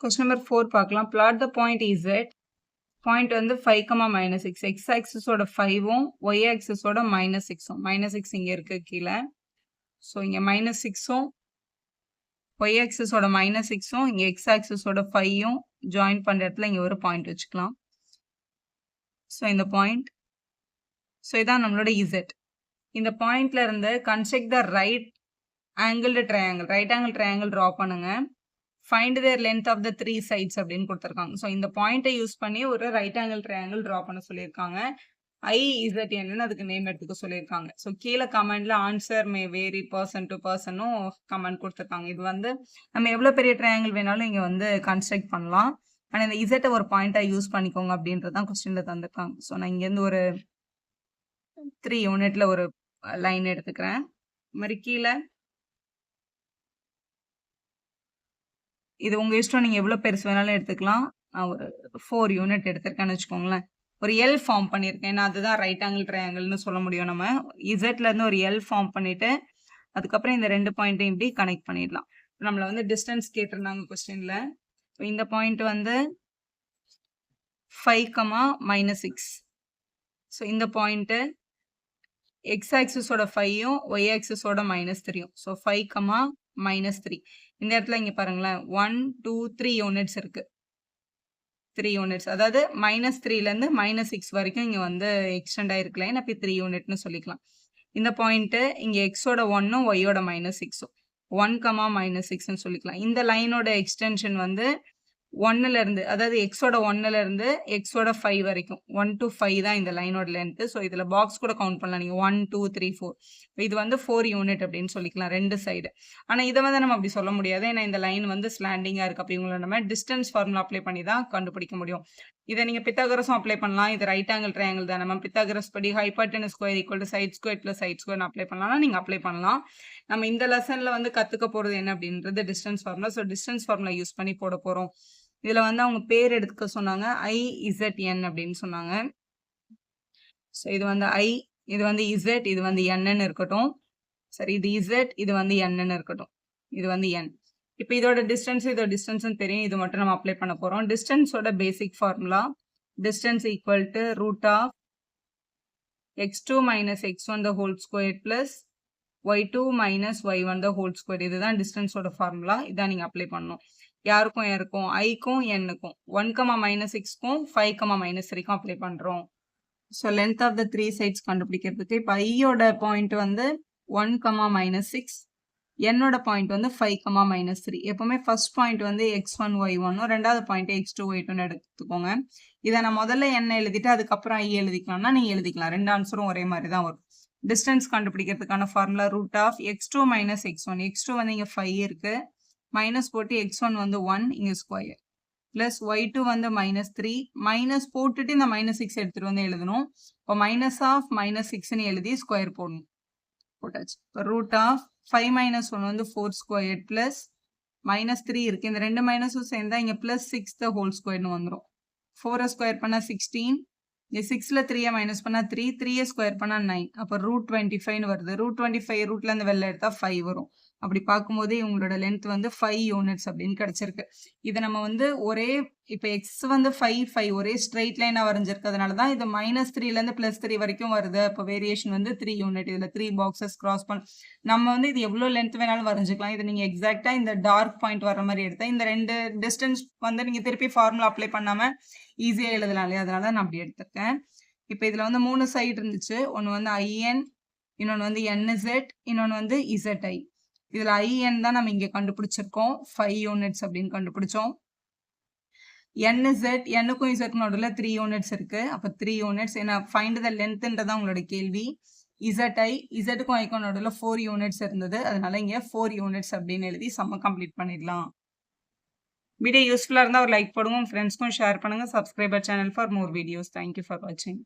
Question number 4 பார்க்கலாம். Plot the point Z. Point வந்து 5, -6. X axis ஓட 5உம் Y axis ஓட -6உம். -6 இங்க இருக்கு கீழே. ஸோ இங்க -6உம் Y axis ஓட -6உம் இங்க X axis ஓட 5உம் ஜாயின் பண்ற இடத்துல இங்க ஒரு பாயிண்ட் வச்சுக்கலாம். ஸோ இந்த பாயிண்ட். ஸோ இதான் நம்மளோட Z. இந்த பாயிண்ட்ல இருந்து construct the right angle triangle draw பண்ணுங்க. Find their length of the 3 sides அப்படின்னு கொடுத்துருக்காங்க. ஸோ இந்த பாயிண்ட்டை யூஸ் பண்ணி ஒரு ரைட் ஆங்கிள் ட்ரையாங்கிள் ட்ரா பண்ண சொல்லியிருக்காங்க. IZN அதுக்கு நேம் எடுத்துக்க சொல்லியிருக்காங்க. ஸோ கீழே கமெண்ட்ல answer may vary person to பர்சனும் கமெண்ட் கொடுத்துருக்காங்க. இது வந்து நம்ம எவ்வளோ பெரிய ட்ரையாங்கிள் வேணாலும் இங்கே வந்து கன்ஸ்ட்ரக்ட் பண்ணலாம். ஆனால் இந்த இசட்டை ஒரு பாயிண்ட்டாக யூஸ் பண்ணிக்கோங்க அப்படின்றது தான் கொஸ்டினில் தந்திருக்காங்க. ஸோ நான் இங்கேருந்து ஒரு 3 யூனிட்ல ஒரு லைன் எடுத்துக்கிறேன். இது மாதிரி கீழே இது உங்க இஷ்டம். நீங்க எவ்வளவு பெருசு வேணாலும் எடுத்துக்கலாம். நான் ஒரு 4 யூனிட் எடுத்திருக்கேன்னு வச்சுக்கோங்களேன். ஒரு எல் ஃபார்ம் பண்ணியிருக்கேன். ஏன்னா அதுதான் ரைட் ஆங்கிள் ட்ரையாங்கிள்னு சொல்ல முடியும் நம்ம. இசட்ல இருந்து ஒரு எல் ஃபார்ம் பண்ணிட்டு அதுக்கப்புறம் இந்த 2 பாயிண்ட்டையும் இப்படி கனெக்ட் பண்ணிடலாம். நம்மள வந்து டிஸ்டன்ஸ் கேட்டிருந்தாங்க கொஸ்டின்ல. இந்த பாயிண்ட் வந்து 5, -6. ஸோ இந்த பாயிண்ட் எக்ஸ் ஆக்சிஸோட 5யும் ஒய் ஆக்சிஸோட -3யும். ஸோ 5, -3. இந்த இடத்துல இங்க பாருங்களேன் 1 2 3 யூனிட்ஸ் இருக்கு. 3 யூனிட்ஸ், அதாவது -3ல இருந்து -6 வரைக்கும் இங்க வந்து எக்ஸ்டெண்ட் ஆயிருக்கலாம். அப்ப 3 யூனிட்னு சொல்லிக்கலாம். இந்த பாயிண்ட் இங்க எக்ஸோட 1ம் ஒய்யோட -6ம் 1, -6ன்னு சொல்லிக்கலாம். இந்த லைனோட எக்ஸ்டென்ஷன் வந்து 1ல இருந்து, அதாவது எக்ஸோட 1ல இருந்து எக்ஸோட 5 வரைக்கும் 1 to 5 தான் இந்த லைனோட லென்த். ஸோ இதுல பாக்ஸ் கூட கவுண்ட் பண்ணலாம் நீங்க 1 2 3 4. இது வந்து 4 யூனிட் அப்படின்னு சொல்லிக்கலாம் ரெண்டு சைடு. ஆனா இதை வந்து நம்ம அப்படி சொல்ல முடியாது. ஏன்னா இந்த லைன் வந்து ஸ்லாண்டிங்கா இருக்கு. அப்படிங்களா நம்ம டிஸ்டன்ஸ் ஃபார்முலா அப்ளை பண்ணி தான் கண்டுபிடிக்க முடியும். இதை நீங்க பித்தாகரஸும் அப்ளை பண்ணலாம். இது ரைட் ஆங்கிள் ட்ரையாங்கிள் தான். நம்ம பித்தாகரஸ் படி hypotenuse square equal to side square plus side square apply பண்ணலாம். நீங்க அப்ளை பண்ணலாம். நம்ம இந்த லெசன்ல வந்து கத்துக்க போறது என்ன அப்படின்றது distance formula. So distance formula use பண்ணி போட போறோம். இதுல வந்து அவங்க பேர் எடுத்துக்க சொன்னாங்க. IZN அப்படின்னு சொன்னாங்க. ஸோ இது வந்து இது வந்து Z, இது வந்து Nன்னு இருக்கட்டும். சரி, இது Z, இது வந்து Nன்னு இருக்கட்டும். இது வந்து N. இப்போ இதோட டிஸ்டன்ஸ் இதோட டிஸ்டன்ஸ்னு தெரியும். இது மட்டும் நம்ம அப்ளை பண்ண போறோம். டிஸ்டன்ஸோட basic formula distance equal to √(x2 - x1) the whole square plus y2 - y1 the whole square. இதுதான் டிஸ்டன்ஸோட ஃபார்முலா. இதான் நீங்க அப்ளை பண்ணணும். யாருக்கும் யாருக்கும் ஐக்கும் எண்ணுக்கும் 1, -6க்கும் 5, -3க்கும் அப்ளை பண்றோம். So length of the 3 sides கண்டுபிடிக்கிறதுக்கு இப்போ ஐயோட பாயிண்ட் வந்து 1, -6, என்னோட பாயிண்ட் வந்து 5, -3. எப்பவுமே ஃபர்ஸ்ட் பாயிண்ட் வந்து x1 y1, ரெண்டாவது பாயிண்ட் x2 y2 எடுத்துக்கோங்க. இதை நான் முதல்ல என்ன எழுதிட்டு அதுக்கப்புறம் ஐ எழுதிக்கலாம்னா நீங்க எழுதிக்கலாம். ரெண்டு ஆன்சரும் ஒரே மாதிரி தான் வரும். Distance கண்டுபிடிக்கிறதுக்கான formula √(x2 - x1). x2 வந்து இங்க 5 இருக்கு. மைனஸ் போட்டு x1 வந்து 1 இங்க ஸ்கொயர் பிளஸ் y2 வந்து -3 மைனஸ் போட்டுட்டு இந்த -6 எடுத்துட்டு வந்து எழுதணும். இப்போ -6ன்னு எழுதி ஸ்கொயர் போடணும். போட்டாச்சு. இப்போ √5 - 1 வந்து 4 ஸ்கொயர் பிளஸ் -3 இருக்கு. இந்த ரெண்டு மைனஸும் சேர்ந்தா இங்க +6 the whole ஸ்கொயர்னு வந்துடும். 4 ஸ்கொயர் பண்ணா 16. இங்க 6ல 3 மைனஸ் பண்ணா 3, 3 ஸ்கொயர் பண்ணா 9. அப்போ √25ன்னு வருது. √25 ரூட்ல இருந்து வெளில எடுத்தா 5 வரும். அப்படி பார்க்கும்போது இவங்களோட லென்த் வந்து 5 யூனிட்ஸ் அப்படின்னு கிடைச்சிருக்கு. இதை நம்ம வந்து ஒரே இப்போ எக்ஸ் வந்து 5 ஒரே ஸ்ட்ரைட் லைனா வரைஞ்சிருக்கிறதுனால தான் இது -3ல இருந்து +3 வரைக்கும் வருது. அப்போ வேரியேஷன் வந்து 3 யூனிட். இதுல 3 பாக்ஸஸ் கிராஸ் பண்ண நம்ம வந்து இது எவ்வளோ லென்த் வேணாலும் வரைஞ்சிக்கலாம். இது நீங்க எக்ஸாக்டா இந்த டார்க் பாயிண்ட் வர மாதிரி எடுத்தா இந்த ரெண்டு டிஸ்டன்ஸ் வந்து நீங்க திருப்பி ஃபார்முலா அப்ளை பண்ணாம ஈஸியா எழுதலாம் இல்லையா? அதனால நான் அப்படி எடுத்திருக்கேன். இப்போ இதுல வந்து 3 சைடு இருந்துச்சு. ஒன்னு வந்து IN, இன்னொன்னு வந்து NZ, இன்னொன்னு வந்து ZI. இதுல IN தான் நம்ம இங்க கண்டுபிடிச்சிருக்கோம். 5 யூனிட்ஸ் அப்படின்னு கண்டுபிடிச்சோம். NZ, Nக்கும் Zக்கும் நடுவில் 3 யூனிட்ஸ் இருக்கு. அப்ப 3 யூனிட்ஸ். ஏன்னா ஃபைண்ட் த லென்த்ன்றதான் உங்களோட கேள்வி. ZI, Zக்கும் Iக்கும் நடுவில் 4 யூனிட்ஸ் இருந்தது. அதனால இங்க 4 யூனிட்ஸ் அப்படின்னு எழுதி சம்ம கம்ப்ளீட் பண்ணிடலாம். வீடியோ யூஸ்ஃபுல்லா இருந்தா ஒரு லைக் போடுங்க. உங்க ஃப்ரெண்ட்ஸ்க்கும் ஷேர் பண்ணுங்க. Subscriber channel for more videos. Thank you for வாட்சிங்.